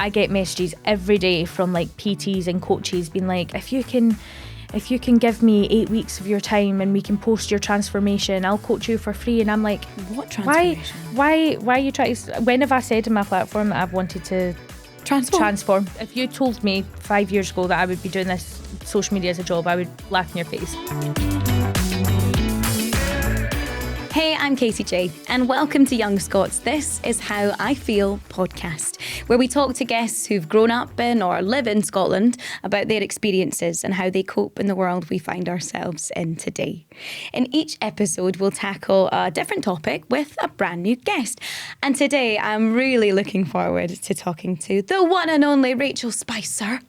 I get messages every day from like PTs and coaches being like, if you can give me 8 weeks of your time and we can post your transformation, I'll coach you for free. And I'm like, what transformation? Why are you trying to... When have I said in my platform that I've wanted to transform? If you told me 5 years ago that I would be doing this social media as a job, I would laugh in your face. Hey, I'm Katie J, and welcome to Young Scots. This is How I Feel podcast, where we talk to guests who've grown up in or live in Scotland about their experiences and how they cope in the world we find ourselves in today. In each episode, we'll tackle a different topic with a brand new guest. And today, I'm really looking forward to talking to the one and only Rachel Spicer.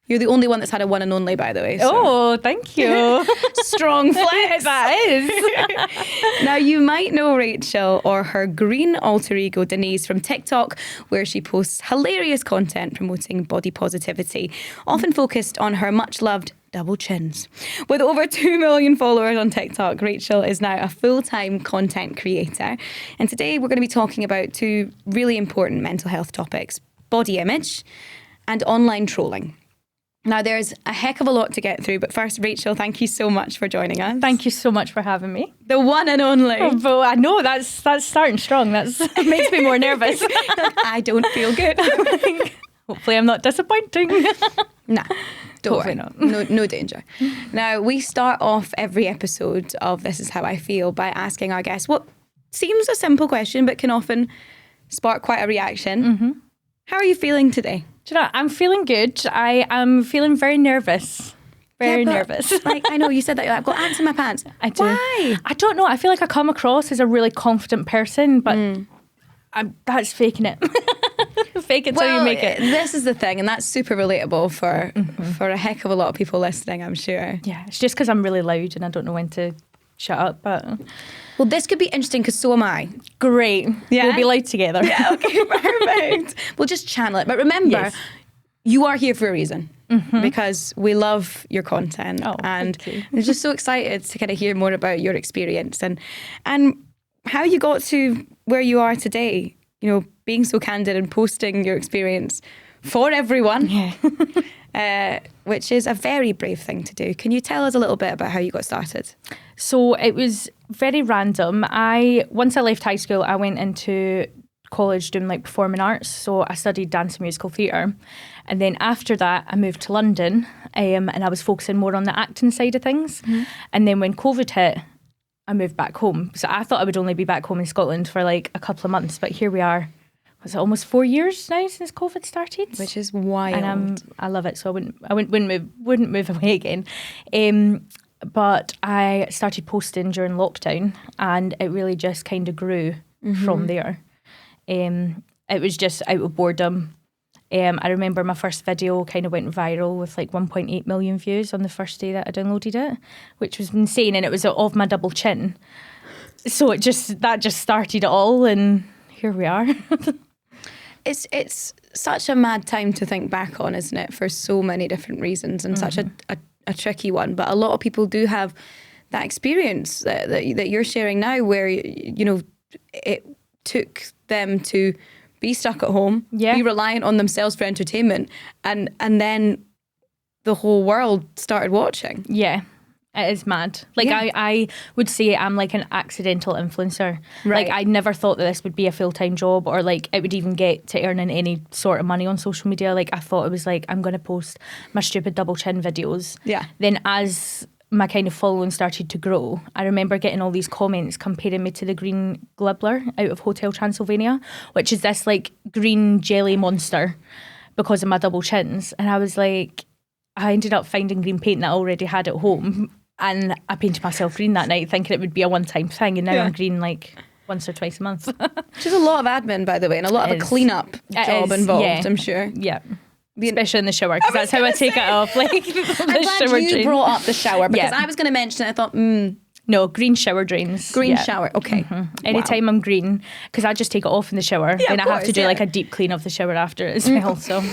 You're the only one that's had a one and only, by the way. So. Oh, thank you. Strong flex. That is. Now, you might know Rachel or her green alter ego, Denise, from TikTok, where she posts hilarious content promoting body positivity, often focused on her much-loved double chins. With over 2 million followers on TikTok, Rachel is now a full-time content creator. And today we're going to be talking about two really important mental health topics: body image and online trolling. Now, there's a heck of a lot to get through, but first, Rachel, thank you so much for joining us. Thank you so much for having me. The one and only. Oh, but I know that's starting strong. It makes me more nervous. I don't feel good. Hopefully I'm not disappointing. Nah, don't Hopefully worry. not. No danger. Now, we start off every episode of This Is How I Feel by asking our guests what seems a simple question, but can often spark quite a reaction. Mm-hmm. How are you feeling today? Do you know, I'm feeling good. I am feeling very nervous. Very nervous. Like, I know you said that. I've got ants in my pants. I do. Why? I don't know. I feel like I come across as a really confident person, but that's faking it. Fake it till you make it. This is the thing, and that's super relatable for a heck of a lot of people listening, I'm sure. Yeah, it's just because I'm really loud and I don't know when to shut up. But well, this could be interesting because so am I. Great. Yeah? We'll be loud together. Yeah, okay, perfect. We'll just channel it. But remember, you are here for a reason. Mm-hmm. Because we love your content, and we're just so excited to kind of hear more about your experience and how you got to where you are today. You know, being so candid and posting your experience for everyone, which is a very brave thing to do. Can you tell us a little bit about how you got started? So it was very random. Once I left high school, I went into college doing like performing arts. So I studied dance and musical theatre. And then after that, I moved to London and I was focusing more on the acting side of things. Mm-hmm. And then when COVID hit, I moved back home. So I thought I would only be back home in Scotland for like a couple of months, but here we are. Was it almost 4 years now since COVID started? Which is wild. And I love it. So I wouldn't move away again. But I started posting during lockdown, and it really just kind of grew from there. It was just out of boredom. I remember my first video kind of went viral with like 1.8 million views on the first day that I downloaded it, which was insane, and it was of my double chin. So that just started it all, and here we are. It's such a mad time to think back on, isn't it? For so many different reasons, and such a tricky one. But a lot of people do have that experience that you're sharing now, where you know it took them to be stuck at home, be reliant on themselves for entertainment, and then the whole world started watching. Yeah, it is mad. Like I would say I'm like an accidental influencer. Right. Like I never thought that this would be a full-time job, or like it would even get to earning any sort of money on social media. Like I thought it was like, I'm going to post my stupid double chin videos. Yeah. Then as my kind of following started to grow, I remember getting all these comments comparing me to the green glibbler out of Hotel Transylvania, which is this like green jelly monster because of my double chins. And I was like, I ended up finding green paint that I already had at home, and I painted myself green that night thinking it would be a one-time thing, and now I'm green like once or twice a month. Which is a lot of admin, by the way, and a lot of a clean-up job involved, I'm sure. Yeah. Especially in the shower, because that's how I take it off. Like, I'm glad you brought up the shower, because I was going to mention it. I thought, no, green shower drains. Green shower, okay. Mm-hmm. Anytime I'm green, because I just take it off in the shower, then I have to do like a deep clean of the shower after it as well. So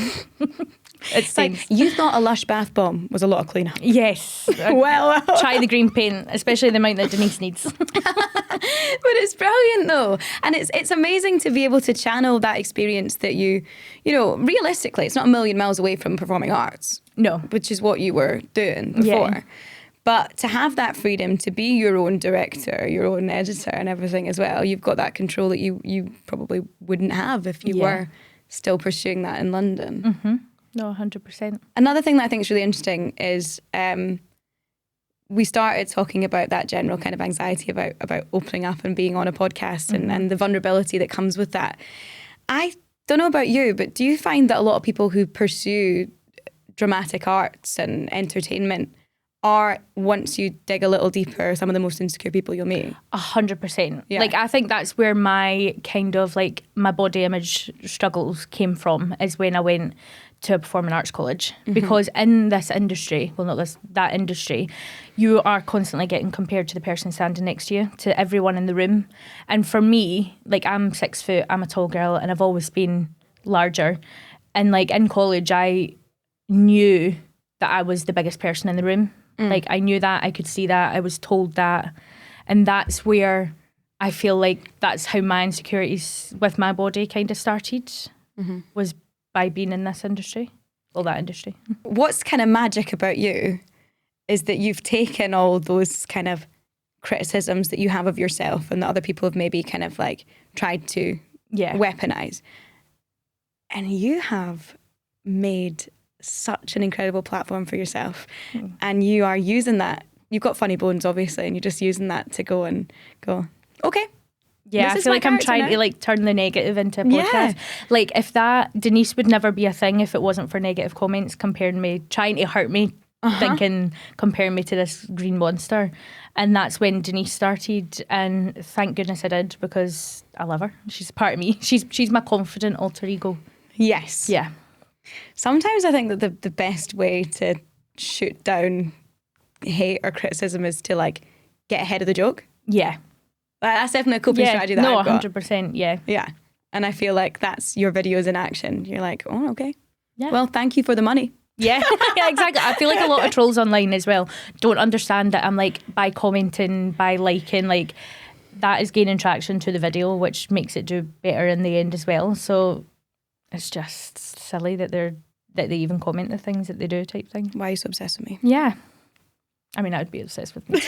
it's like, you thought a Lush bath bomb was a lot of cleanup. Yes. Well, try the green paint, especially the amount that Denise needs. it's brilliant though. And it's amazing to be able to channel that experience that you know, realistically, it's not a million miles away from performing arts. No. Which is what you were doing before. Yeah. But to have that freedom to be your own director, your own editor and everything as well, you've got that control that you probably wouldn't have if you were still pursuing that in London. Mm-hmm. No, 100%. Another thing that I think is really interesting is we started talking about that general kind of anxiety about opening up and being on a podcast and the vulnerability that comes with that. I don't know about you, but do you find that a lot of people who pursue dramatic arts and entertainment are, once you dig a little deeper, some of the most insecure people you'll meet? 100%. Yeah. Like, I think that's where my kind of like my body image struggles came from, is when I went to a performing arts college. Because in this industry, well, not this, that industry, you are constantly getting compared to the person standing next to you, to everyone in the room. And for me, like, I'm 6 foot, I'm a tall girl, and I've always been larger. And like in college, I knew that I was the biggest person in the room. Like, I knew that, I could see that, I was told that. And that's where I feel like that's how my insecurities with my body kind of started, was by being in this industry, or that industry. What's kind of magic about you is that you've taken all those kind of criticisms that you have of yourself and that other people have maybe kind of like tried to weaponize. And you have made such an incredible platform for yourself. And you are using that. You've got funny bones, obviously, and you're just using that to go, okay. Yeah, I feel like I'm trying to like turn the negative into a podcast. Yeah. Like, if that, Denise would never be a thing if it wasn't for negative comments comparing me, trying to hurt me, thinking, comparing me to this green monster. And that's when Denise started, and thank goodness I did, because I love her. She's part of me. She's my confident alter ego. Yes. Yeah. Sometimes I think that the best way to shoot down hate or criticism is to like get ahead of the joke. Yeah. That's definitely a coping strategy that I've got. 100%, yeah. Yeah. And I feel like that's your videos in action. You're like, oh, okay. Yeah. Well, thank you for the money. Yeah, yeah, exactly. I feel like a lot of trolls online as well don't understand that I'm like, by commenting, by liking, like, that is gaining traction to the video, which makes it do better in the end as well. So it's just silly that they even comment the things that they do, type thing. Why are you so obsessed with me? Yeah. I mean, I would be obsessed with me.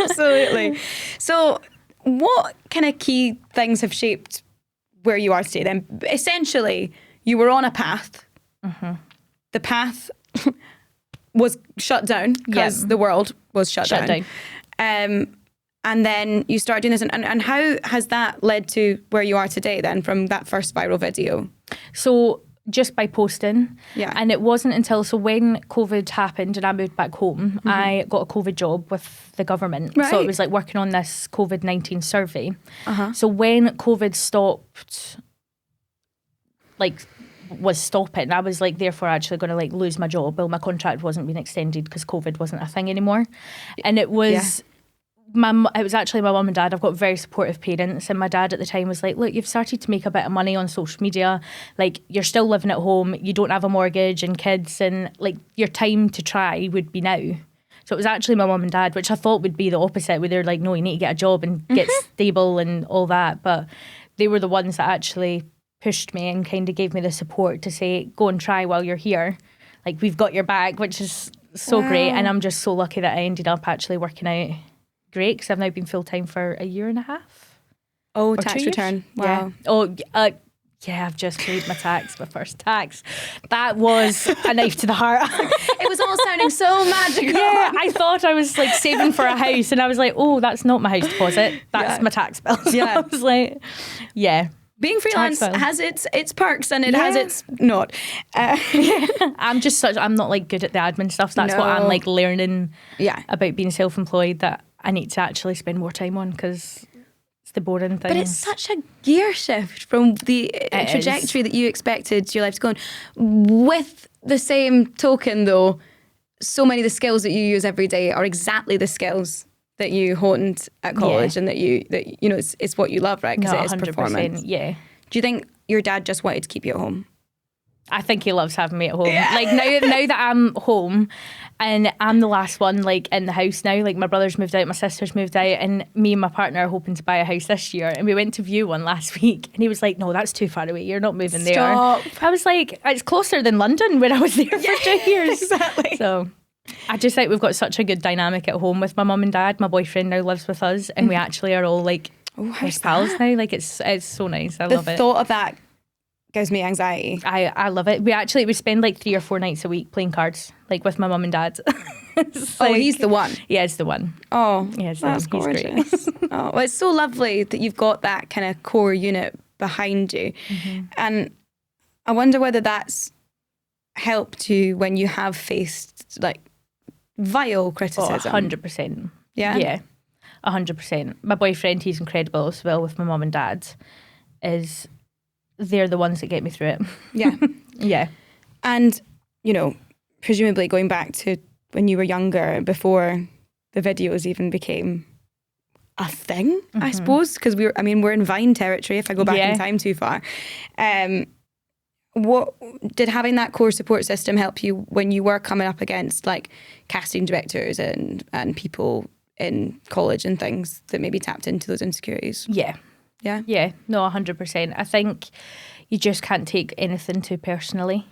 Absolutely. So what kind of key things have shaped where you are today then? Essentially, you were on a path. The path was shut down because the world was shut down. And then you started doing this. And how has that led to where you are today then, from that first viral video? So just by posting. Yeah. And it wasn't until, so when COVID happened and I moved back home, I got a COVID job with the government. Right. So it was like working on this COVID-19 survey. So when COVID stopped, like, was stopping, I was like therefore actually going to like lose my job. Well, my contract wasn't being extended because COVID wasn't a thing anymore. And it was... it was actually my mum and dad. I've got very supportive parents, and my dad at the time was like, look, you've started to make a bit of money on social media, like, you're still living at home, you don't have a mortgage and kids, and like, your time to try would be now. So it was actually my mum and dad, which I thought would be the opposite, where they're like, no, you need to get a job and get stable and all that. But they were the ones that actually pushed me and kind of gave me the support to say, go and try while you're here, like, we've got your back, which is so great. And I'm just so lucky that I ended up actually working out great, because I've now been full-time for a year and a half. Oh, tax return. Wow. Yeah. Oh, yeah, I've just paid my tax, my first tax. That was a knife to the heart. It was all sounding so magical. Yeah, I thought I was like saving for a house, and I was like, oh, that's not my house deposit. That's my tax bill. So I was like, yeah. Being freelance has its perks and it has its not. I'm not like good at the admin stuff. That's what I'm like learning about being self-employed, that I need to actually spend more time on, because it's the boring thing. But it's such a gear shift from the trajectory that you expected your life to go on. With the same token though, so many of the skills that you use every day are exactly the skills that you honed at college, and that you know it's what you love, right? Because it is performance. Yeah. Do you think your dad just wanted to keep you at home? I think he loves having me at home. Like now that I'm home and I'm the last one like in the house now, like my brother's moved out, my sister's moved out, and me and my partner are hoping to buy a house this year, and we went to view one last week and he was like, no, that's too far away, you're not moving there. I was like, it's closer than London where I was there for 2 years. Exactly. So I just think we've got such a good dynamic at home with my mum and dad. My boyfriend now lives with us and we actually are all like best pals now. Like it's so nice. I love it. The thought of that gives me anxiety. I love it. We spend like 3 or 4 nights a week playing cards, like with my mum and dad. He's the one. Yeah, he's the one. Oh, yeah, that's gorgeous. Oh, well, it's so lovely that you've got that kind of core unit behind you. And I wonder whether that's helped you when you have faced like vile criticism. 100%. Yeah? Yeah, 100%. My boyfriend, he's incredible as well with my mum and dad, they're the ones that get me through it. Yeah. Yeah. And, you know, presumably going back to when you were younger, before the videos even became a thing, I suppose, because we're in Vine territory if I go back in time too far. What did having that core support system help you when you were coming up against like casting directors and people in college and things that maybe tapped into those insecurities? Yeah. Yeah? Yeah, no, 100%. I think you just can't take anything too personally.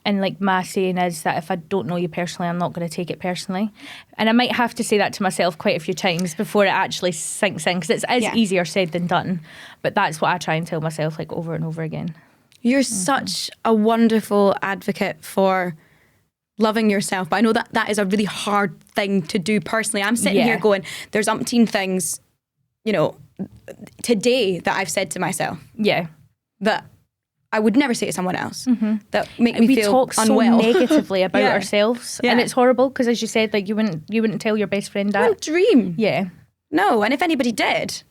And like my saying is that if I don't know you personally, I'm not going to take it personally. And I might have to say that to myself quite a few times before it actually sinks in, because it's easier said than done. But that's what I try and tell myself like over and over again. You're such a wonderful advocate for loving yourself. But I know that is a really hard thing to do personally. I'm sitting here going, there's umpteen things, you know, today that I've said to myself. Yeah. That I would never say to someone else. That make me feel talk unwell. so negatively about ourselves. And it's horrible because, as you said, like you wouldn't tell your best friend that. I wouldn't dream. Yeah. No, and if anybody did,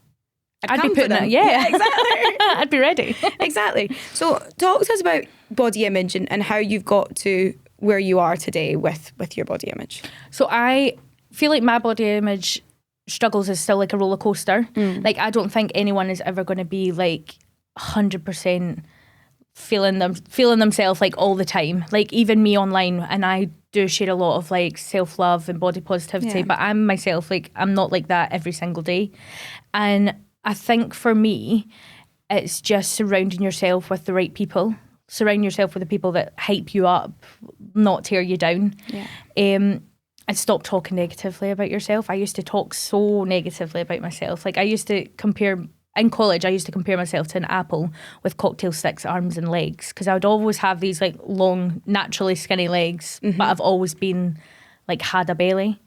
I'd be putting it. Yeah, exactly. I'd be ready. Exactly. So talk to us about body image and how you've got to where you are today with your body image. So I feel like my body image struggles is still like a roller coaster. Like I don't think anyone is ever going to be like 100% feeling themselves like all the time. Like even me online, and I do share a lot of like self-love and body positivity, but I'm myself, like I'm not like that every single day. And I think for me, it's just surrounding yourself with the right people. Surround yourself with the people that hype you up, not tear you down. And stop talking negatively about yourself. I used to talk so negatively about myself. Like in college, I used to compare myself to an apple with cocktail sticks, arms and legs, because I would always have these like long, naturally skinny legs, but I've always been like had a belly.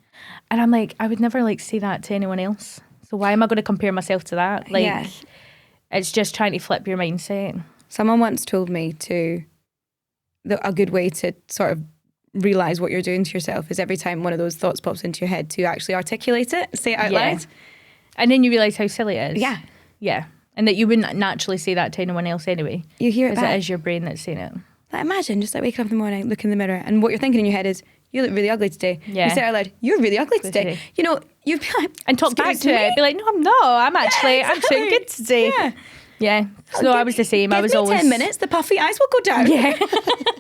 And I'm like, I would never like say that to anyone else. So why am I going to compare myself to that? Like, it's just trying to flip your mindset. Someone once told me a good way to sort of realise what you're doing to yourself is every time one of those thoughts pops into your head to actually articulate it, say it out loud. And then you realise how silly it is. Yeah. Yeah. And that you wouldn't naturally say that to anyone else anyway. You hear it back. Because it is your brain that's saying it. Like imagine just like waking up in the morning, look in the mirror, and what you're thinking in your head is, you look really ugly today. Yeah. You say it out loud, you're really ugly today. You know, you'd be like... And talk back to it. Be like, no, I'm not. I'm actually, I'm doing good today. Yeah. Yeah. So I was the same. I was always... 10 minutes, the puffy eyes will go down. Yeah.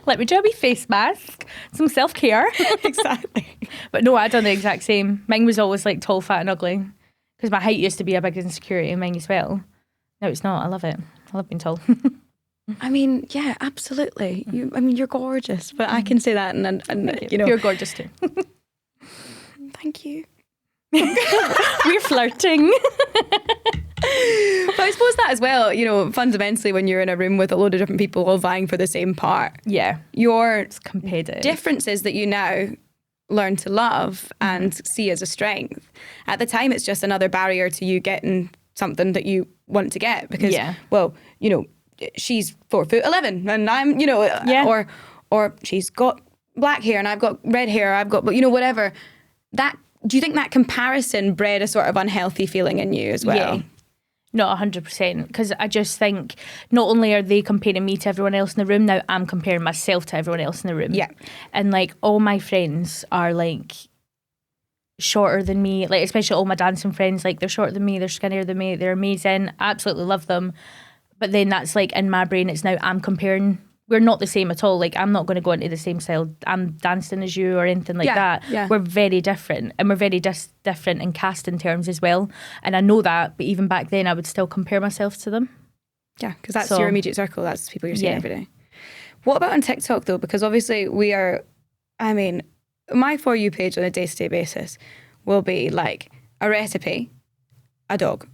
Let me do a wee face mask. Some self-care. Exactly. But no, I done the exact same. Mine was always like tall, fat and ugly. Because my height used to be a big insecurity in mine as well. No, it's not. I love it. I love being tall. I mean, yeah, absolutely. You're gorgeous, but I can say that, and you know, you're gorgeous too. Thank you. We're flirting. But I suppose that as well, you know, fundamentally, when you're in a room with a load of different people all vying for the same part, it's competitive. Differences that you now learn to love and see as a strength. At the time, it's just another barrier to you getting something that you want to get because, well, you know, she's 4'11" and I'm, you know, or she's got black hair and I've got red hair, I've got, you know, whatever. That, do you think that comparison bred a sort of unhealthy feeling in you as well? Yeah. Not 100%, because I just think not only are they comparing me to everyone else in the room, now I'm comparing myself to everyone else in the room. Yeah. And like all my friends are like shorter than me, like especially all my dancing friends, like they're shorter than me, they're skinnier than me, they're amazing, I absolutely love them. But then that's like in my brain, it's now I'm comparing we're not the same at all. Like, I'm not going to go into the same style I'm dancing as you or anything like that. Yeah. We're very different, and we're very different in casting terms as well. And I know that, but even back then I would still compare myself to them. Yeah, because that's your immediate circle. That's people you're seeing every day. What about on TikTok though? Because obviously my For You page on a day-to-day basis will be like a recipe, a dog,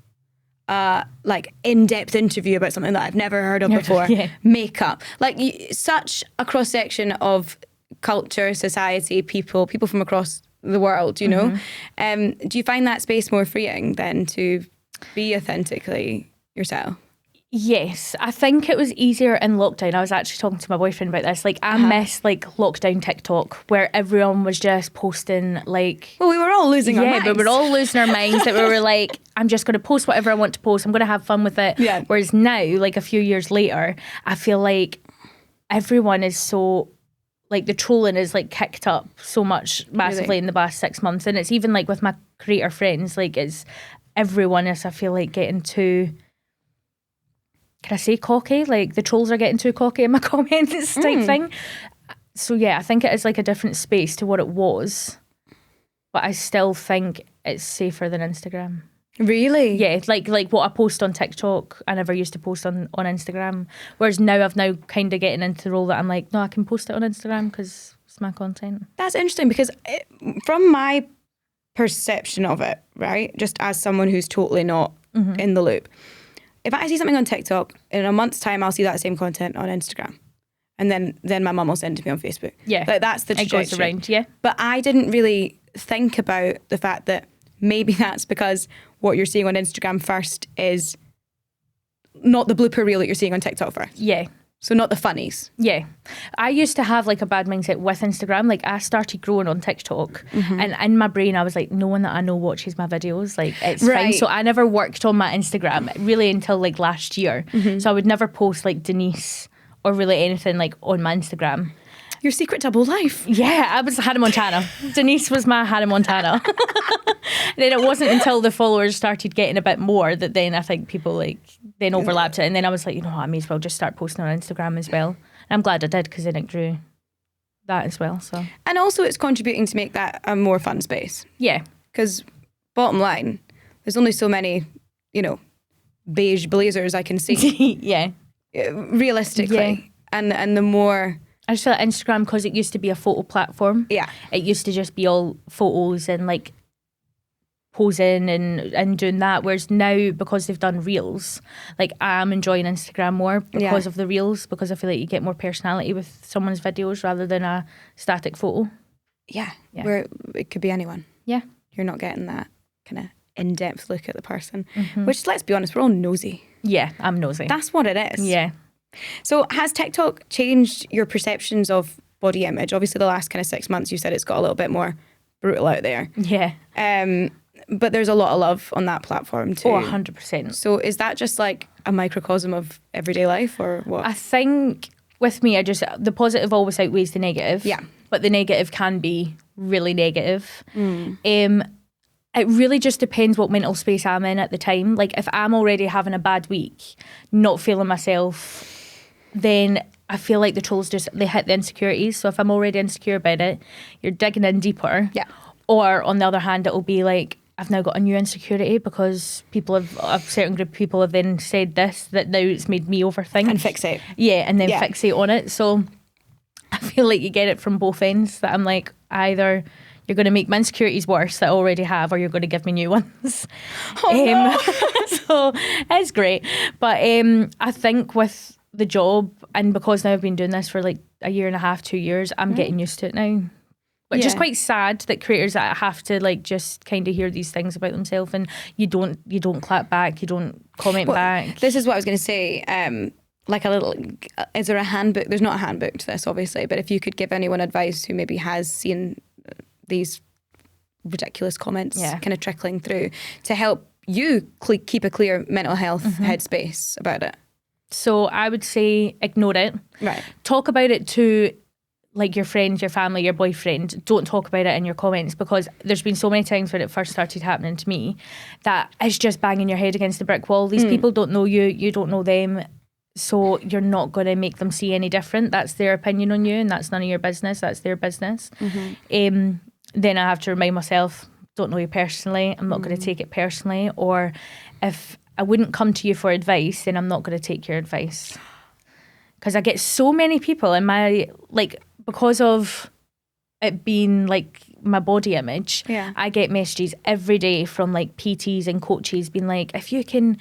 like in-depth interview about something that I've never heard of before, makeup, like such a cross-section of culture, society, people from across the world, you know. Do you find that space more freeing then to be authentically yourself? Yes, I think it was easier in lockdown. I was actually talking to my boyfriend about this. Like, I miss like lockdown TikTok where everyone was just posting like... Well, we were all losing our minds. Yeah, we were all losing our minds that we were like, I'm just going to post whatever I want to post. I'm going to have fun with it. Yeah. Whereas now, like a few years later, I feel like everyone is so... Like the trolling is like kicked up so much massively in the past 6 months. And it's even like with my creator friends, like everyone is, I feel like, getting too... Can I say cocky? Like the trolls are getting too cocky in my comments type thing. So yeah, I think it is like a different space to what it was. But I still think it's safer than Instagram. Really? Yeah, like what I post on TikTok, I never used to post on Instagram. Whereas now I've kind of getting into the role that I'm like, no, I can post it on Instagram because it's my content. That's interesting because from my perception of it, right, just as someone who's totally not in the loop, if I see something on TikTok, in a month's time, I'll see that same content on Instagram. And then my mum will send it to me on Facebook. Yeah. Like, that's the trajectory. It goes around, yeah. But I didn't really think about the fact that maybe that's because what you're seeing on Instagram first is not the blooper reel that you're seeing on TikTok first. Yeah. So not the funnies. Yeah. I used to have like a bad mindset with Instagram. Like I started growing on TikTok and in my brain I was like, no one that I know watches my videos. Like it's fine. So I never worked on my Instagram really until like last year. So I would never post like Denise or really anything like on my Instagram. Your secret double life. Yeah, I was Hannah Montana. Denise was my Hannah Montana. Then it wasn't until the followers started getting a bit more that then I think people like then overlapped it. And then I was like, you know what, I may as well just start posting on Instagram as well. And I'm glad I did because then it grew that as well. So and also it's contributing to make that a more fun space. Yeah. Because bottom line, there's only so many, you know, beige blazers I can see. Yeah. Realistically. Yeah. And the more... I just feel like Instagram, because it used to be a photo platform. Yeah. It used to just be all photos and like posing and doing that. Whereas now, because they've done reels, like I'm enjoying Instagram more because of the reels, because I feel like you get more personality with someone's videos rather than a static photo. Yeah. Where it could be anyone. Yeah. You're not getting that kind of in-depth look at the person, which, let's be honest, we're all nosy. Yeah, I'm nosy. That's what it is. Yeah. So has TikTok changed your perceptions of body image? Obviously, the last kind of 6 months, you said it's got a little bit more brutal out there. Yeah. But there's a lot of love on that platform too. Oh, 100%. So is that just like a microcosm of everyday life or what? I think with me, the positive always outweighs the negative. Yeah. But the negative can be really negative. It really just depends what mental space I'm in at the time. Like if I'm already having a bad week, not feeling myself, then I feel like the trolls they hit the insecurities. So if I'm already insecure about it, you're digging in deeper. Yeah. Or on the other hand, it'll be like, I've now got a new insecurity because a certain group of people have then said this, that now it's made me overthink. And fixate. Yeah, and then fixate on it. So I feel like you get it from both ends, that I'm like, either you're going to make my insecurities worse that I already have, or you're going to give me new ones. No. So it's great. But I think with the job, and because now I've been doing this for like a year and a half, 2 years, I'm getting used to it now. Which is quite sad that creators that have to like just kind of hear these things about themselves, and you don't clap back, you don't comment back. This is what I was going to say. Like a little, is there a handbook? There's not a handbook to this, obviously, but if you could give anyone advice who maybe has seen these ridiculous comments kind of trickling through to help you keep a clear mental health headspace about it. So I would say ignore it. Right. Talk about it to like your friends, your family, your boyfriend. Don't talk about it in your comments, because there's been so many times when it first started happening to me that it's just banging your head against the brick wall. These people don't know you, you don't know them. So you're not going to make them see any different. That's their opinion on you, and that's none of your business. That's their business. Then I have to remind myself, don't know you personally. I'm not going to take it personally. Or if I wouldn't come to you for advice, then I'm not going to take your advice. Because I get so many people in my, like, because of it being like my body image, I get messages every day from like PTs and coaches being like, if you can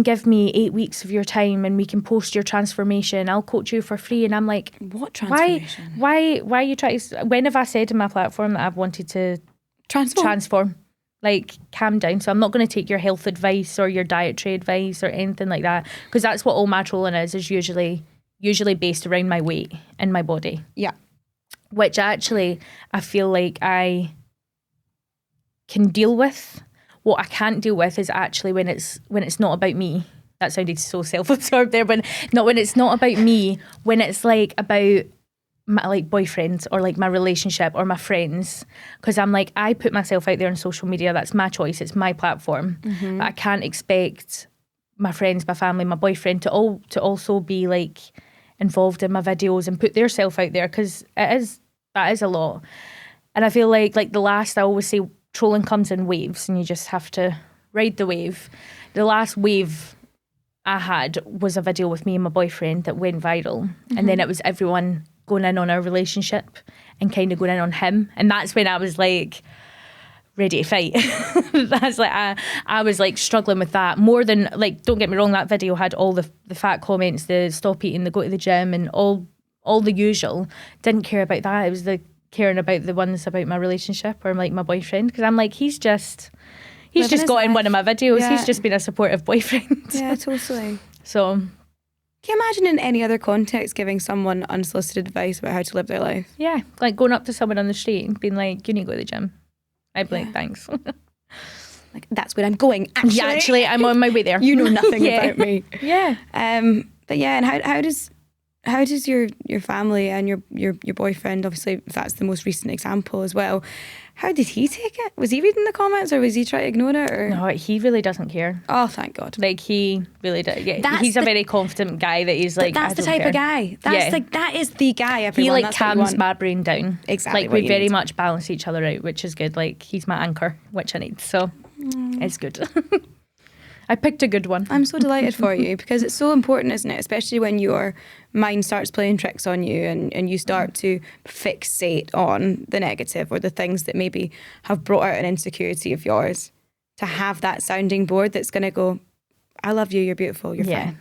give me 8 weeks of your time and we can post your transformation, I'll coach you for free. And I'm like, what transformation? Why are you trying to, when have I said in my platform that I've wanted to transform? Like, calm down. So I'm not going to take your health advice or your dietary advice or anything like that, because that's what all my trolling is usually based around my weight and my body. Yeah. Which actually I feel like I can deal with. What I can't deal with is actually when it's not about me. That sounded so self-absorbed there, but when it's not about me, when it's like about my like boyfriends or like my relationship or my friends, because I'm like, I put myself out there on social media. That's my choice. It's my platform. But I can't expect my friends, my family, my boyfriend to also be like involved in my videos and put their self out there, because that is a lot. And I feel like I always say, trolling comes in waves and you just have to ride the wave. The last wave I had was a video with me and my boyfriend that went viral. And then it was everyone going in on our relationship and kind of going in on him. And that's when I was like ready to fight. That's like, I was like struggling with that more than, like, don't get me wrong, that video had all the fat comments, the stop eating, the go to the gym and all the usual. Didn't care about that. It was the caring about the ones about my relationship or like my boyfriend, because I'm like, he's just got in one of my videos. Yeah. He's just been a supportive boyfriend. Yeah, totally. So can you imagine in any other context giving someone unsolicited advice about how to live their life? Yeah, like going up to someone on the street and being like, you need to go to the gym. I'd be like, thanks. Like, that's where I'm going. Actually, I'm on my way there. You know nothing about me. Yeah. But yeah, and how does your family and your boyfriend, obviously that's the most recent example as well, how did he take it? Was he reading the comments or was he trying to ignore it? Or? No, he really doesn't care. Oh, thank God. Like, he really does. Yeah, he's a very confident guy that he's like, that's the type of guy. That is the guy, everyone. He like calms my brain down. Exactly. Like, we very much balance each other out, which is good. Like, he's my anchor, which I need. So it's good. I picked a good one. I'm so delighted for you, because it's so important, isn't it? Especially when your mind starts playing tricks on you and you start to fixate on the negative or the things that maybe have brought out an insecurity of yours. To have that sounding board that's going to go, I love you, you're beautiful, you're fine.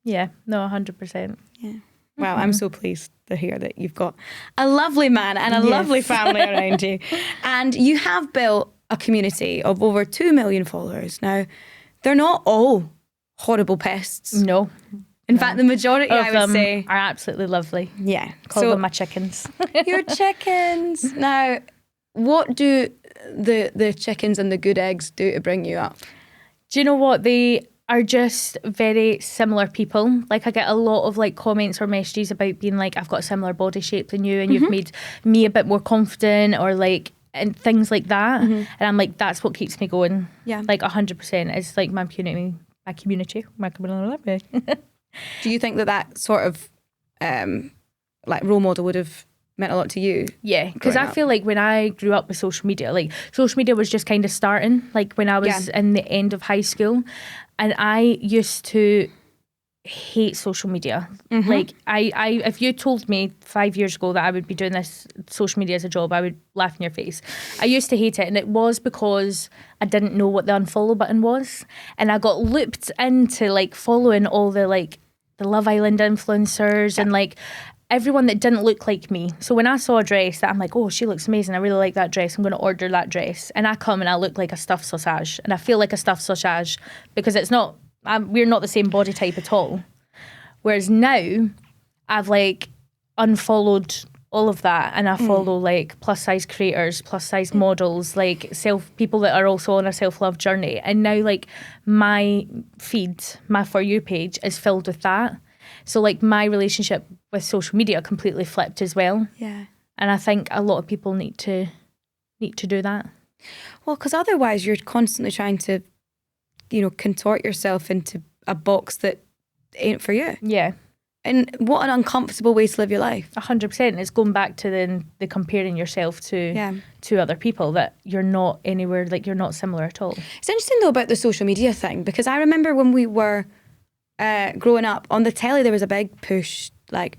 Yeah, no, 100%. Yeah. Wow, I'm so pleased to hear that you've got a lovely man and a lovely family around you. And you have built a community of over 2 million followers. Now, they're not all horrible pests. No. In fact, the majority, I would say, are absolutely lovely. Yeah. Call them my chickens. Your chickens. Now, what do the chickens and the good eggs do to bring you up? Do you know what? They are just very similar people. Like, I get a lot of like comments or messages about being like, I've got a similar body shape than you and you've made me a bit more confident, or like, and things like that. And I'm like, that's what keeps me going. Yeah. Like 100%. It's like my community. Do you think that sort of like role model would have meant a lot to you? Yeah, because I feel like when I grew up with social media, like social media was just kind of starting, like when I was in the end of high school, and I used to hate social media. Like, I if you told me 5 years ago that I would be doing this social media as a job, I would laugh in your face. I used to hate it, and it was because I didn't know what the unfollow button was, and I got looped into like following all the like the Love Island influencers and like everyone that didn't look like me. So when I saw a dress that I'm like, oh, she looks amazing, I really like that dress, I'm going to order that dress, and I come and I look like a stuffed sausage, and I feel like a stuffed sausage because it's not, we're not the same body type at all. Whereas now I've like unfollowed all of that, and I follow like plus size creators, plus size models, like people that are also on a self-love journey. And now like my feed, my For You page is filled with that. So like my relationship with social media completely flipped as well. Yeah. And I think a lot of people need to do that. Well, because otherwise you're constantly trying to, contort yourself into a box that ain't for you. Yeah. And what an uncomfortable way to live your life. 100%. It's going back to the comparing yourself to other people, that you're not anywhere, like you're not similar at all. It's interesting though about the social media thing, because I remember when we were growing up on the telly, there was a big push, like,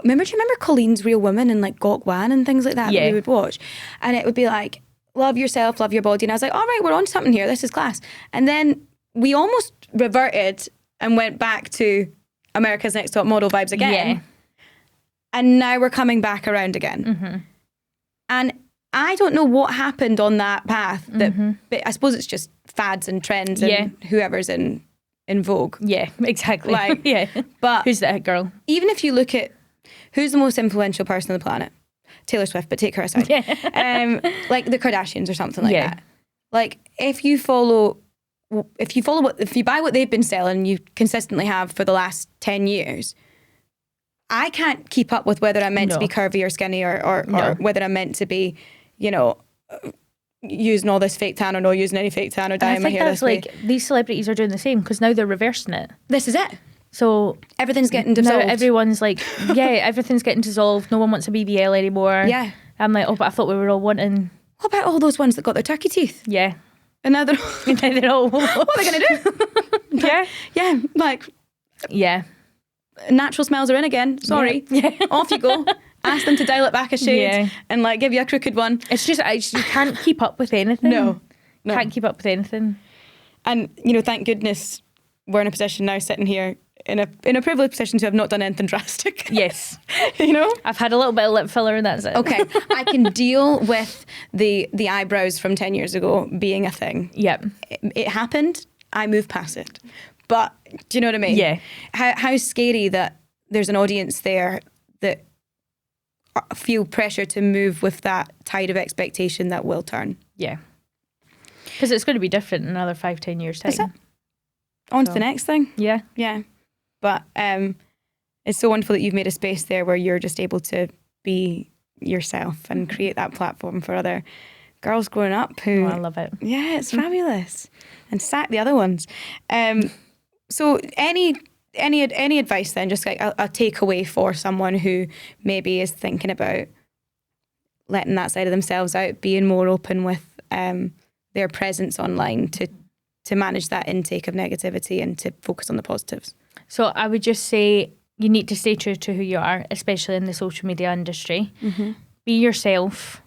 do you remember Colleen's Real Woman and like Gok Wan and things like that that we would watch? And it would be like, love yourself, love your body. And I was like, all right, we're on something here. This is class. And then we almost reverted and went back to America's Next Top Model vibes again. Yeah. And now we're coming back around again. Mm-hmm. And I don't know what happened on that path. But I suppose it's just fads and trends and whoever's in vogue. Yeah, exactly. Like, but who's that girl? Even if you look at who's the most influential person on the planet, Taylor Swift, but take her aside. Like the Kardashians or something like that. Like if you buy what they've been selling, you consistently have for the last 10 years, I can't keep up with whether I'm meant to be curvy or skinny or whether I'm meant to be, using all this fake tan or not using any fake tan or dyeing my hair this way. Like these celebrities are doing the same because now they're reversing it. This is it. So everything's getting dissolved. Now everyone's like, everything's getting dissolved. No one wants a BBL anymore. Yeah. I'm like, but I thought we were all wanting. What about all those ones that got their turkey teeth? Yeah. And now they're all, what are they going to do? Yeah. Like, natural smells are in again. Sorry. Yeah. Off you go. Ask them to dial it back a shade and like give you a crooked one. It's just, you can't keep up with anything. No. Can't keep up with anything. And, thank goodness we're in a position now sitting here in a privileged position to have not done anything drastic. Yes. I've had a little bit of lip filler and that's it. Okay. I can deal with the eyebrows from 10 years ago being a thing. Yep. It happened. I moved past it. But do you know what I mean? Yeah. How scary that there's an audience there that feel pressure to move with that tide of expectation that will turn. Yeah. Because it's going to be different in another 5-10 years' time. Is it? On to the next thing. Yeah. Yeah. But it's so wonderful that you've made a space there where you're just able to be yourself and create that platform for other girls growing up who... Oh, I love it. Yeah, it's fabulous. And sack the other ones. So any advice then, just like a takeaway for someone who maybe is thinking about letting that side of themselves out, being more open with their presence online to manage that intake of negativity and to focus on the positives? So I would just say you need to stay true to who you are, especially in the social media industry. Mm-hmm. Be yourself.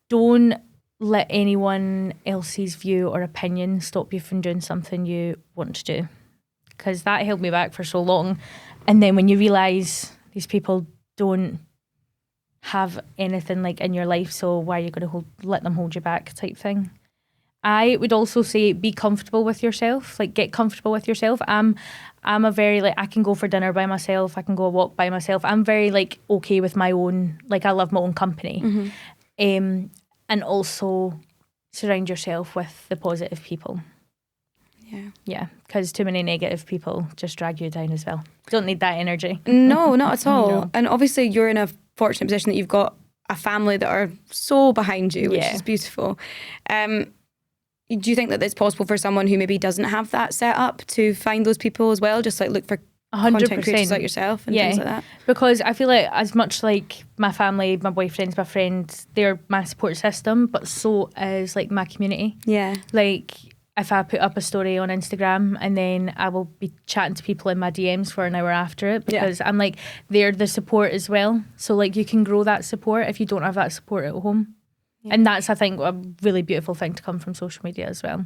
Don't let anyone else's view or opinion stop you from doing something you want to do. Because that held me back for so long. And then when you realise these people don't have anything like in your life, so why are you going to let them hold you back type thing? I would also say be comfortable with yourself, like get comfortable with yourself. I'm a very like, I can go for dinner by myself, I can go a walk by myself. I'm very like okay with my own, like I love my own company. Mm-hmm. And also surround yourself with the positive people. Yeah, because too many negative people just drag you down as well. Don't need that energy. No, not at all. No. And obviously you're in a fortunate position that you've got a family that are so behind you, which is beautiful. Do you think that it's possible for someone who maybe doesn't have that set up to find those people as well? Just like look for 100%. Content creators like yourself and things like that? Because I feel like as much like my family, my boyfriends, my friends, they're my support system, but so is like my community. Yeah. Like if I put up a story on Instagram and then I will be chatting to people in my DMs for an hour after it because I'm like, they're the support as well. So like you can grow that support if you don't have that support at home. Yeah. And that's, I think, a really beautiful thing to come from social media as well.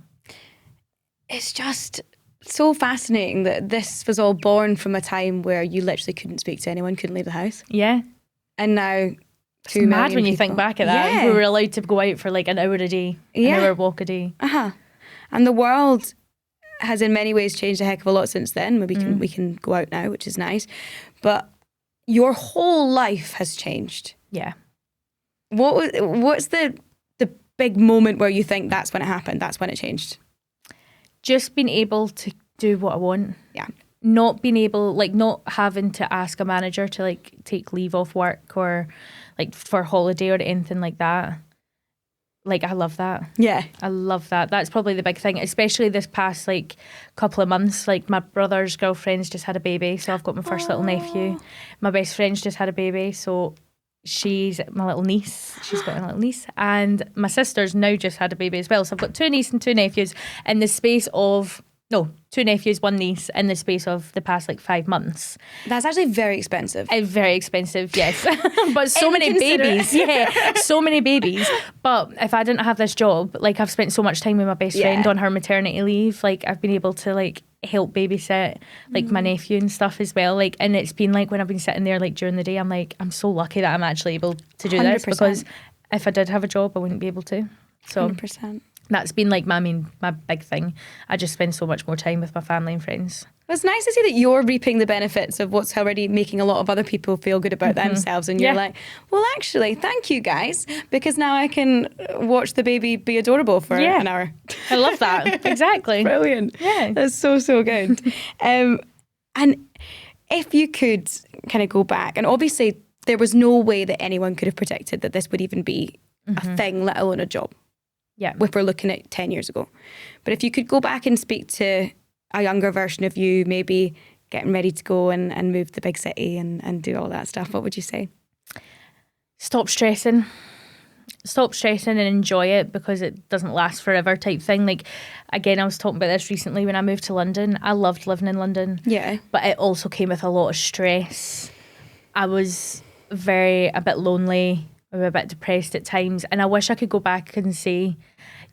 It's just so fascinating that this was all born from a time where you literally couldn't speak to anyone, couldn't leave the house. Yeah. And now it's mad when you think back at that. Yeah. We were allowed to go out for like an hour a day, an hour walk a day. Uh-huh. And the world has in many ways changed a heck of a lot since then. Maybe we can go out now, which is nice. But your whole life has changed. Yeah. What's the big moment where you think that's when it happened, that's when it changed? Just being able to do what I want. Yeah. Not being able, like not having to ask a manager to like take leave off work or like for holiday or anything like that. like, I love that. Yeah. I love that. That's probably the big thing, especially this past, like, couple of months. Like, my brother's girlfriend's just had a baby, so I've got my first little nephew. My best friend's just had a baby, so she's my little niece. She's got a little niece. And my sister's now just had a baby as well. So I've got 2 nieces and 2 nephews in the space of... No, 2 nephews, 1 niece in the space of the past, like, 5 months. That's actually very expensive. Very expensive, yes. But so many babies. Yeah, so many babies. But if I didn't have this job, like, I've spent so much time with my best friend on her maternity leave. Like, I've been able to, like, help babysit, like, my nephew and stuff as well. Like, and it's been, like, when I've been sitting there, like, during the day, I'm like, I'm so lucky that I'm actually able to do 100%. This, because if I did have a job, I wouldn't be able to. So 100%. That's been, like, my big thing. I just spend so much more time with my family and friends. It's nice to see that you're reaping the benefits of what's already making a lot of other people feel good about themselves. And you're like, well, actually, thank you guys, because now I can watch the baby be adorable for an hour. I love that. Exactly. Brilliant. Yeah. That's so good. And if you could kind of go back, and obviously there was no way that anyone could have predicted that this would even be a thing, let alone a job. Yeah. If we're looking at 10 years ago. But if you could go back and speak to a younger version of you, maybe getting ready to go and move to the big city and do all that stuff, what would you say? Stop stressing. Stop stressing and enjoy it, because it doesn't last forever type thing. Like, again, I was talking about this recently when I moved to London. I loved living in London. Yeah. But it also came with a lot of stress. I was a bit lonely. I was a bit depressed at times, and I wish I could go back and say,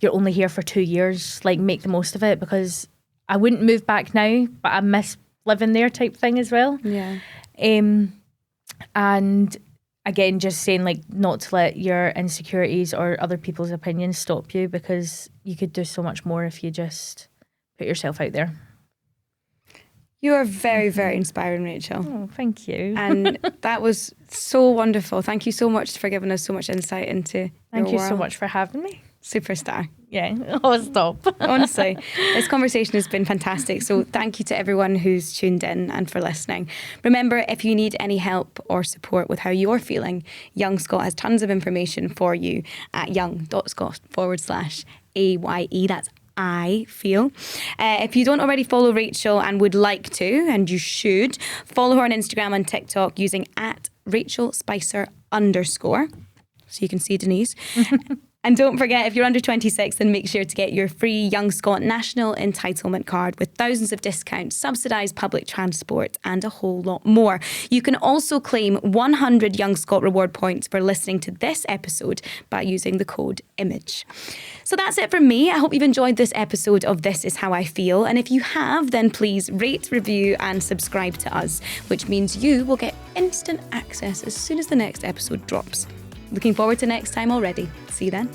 you're only here for 2 years, like, make the most of it, because I wouldn't move back now, but I miss living there type thing as well. Yeah. And again, just saying, like, not to let your insecurities or other people's opinions stop you, because you could do so much more if you just put yourself out there. You are very, very inspiring, Rachel. Oh, thank you. And that was so wonderful. Thank you so much for giving us so much insight into Thank you world. so much for having me. Superstar. Yeah. Oh, stop. Honestly, this conversation has been fantastic. So thank you to everyone who's tuned in and for listening. Remember, if you need any help or support with how you're feeling, Young Scot has tons of information for you at young.scot/AYE. That's AyeFeel. If you don't already follow Rachel and would like to, and you should, follow her on Instagram and TikTok using @RachelSpicer_. So you can see Denise. And don't forget, if you're under 26, then make sure to get your free Young Scot National Entitlement Card with thousands of discounts, subsidised public transport, and a whole lot more. You can also claim 100 Young Scot Reward points for listening to this episode by using the code IMAGE. So that's it from me. I hope you've enjoyed this episode of This Is How I Feel. And if you have, then please rate, review, and subscribe to us, which means you will get instant access as soon as the next episode drops. Looking forward to next time already. See you then.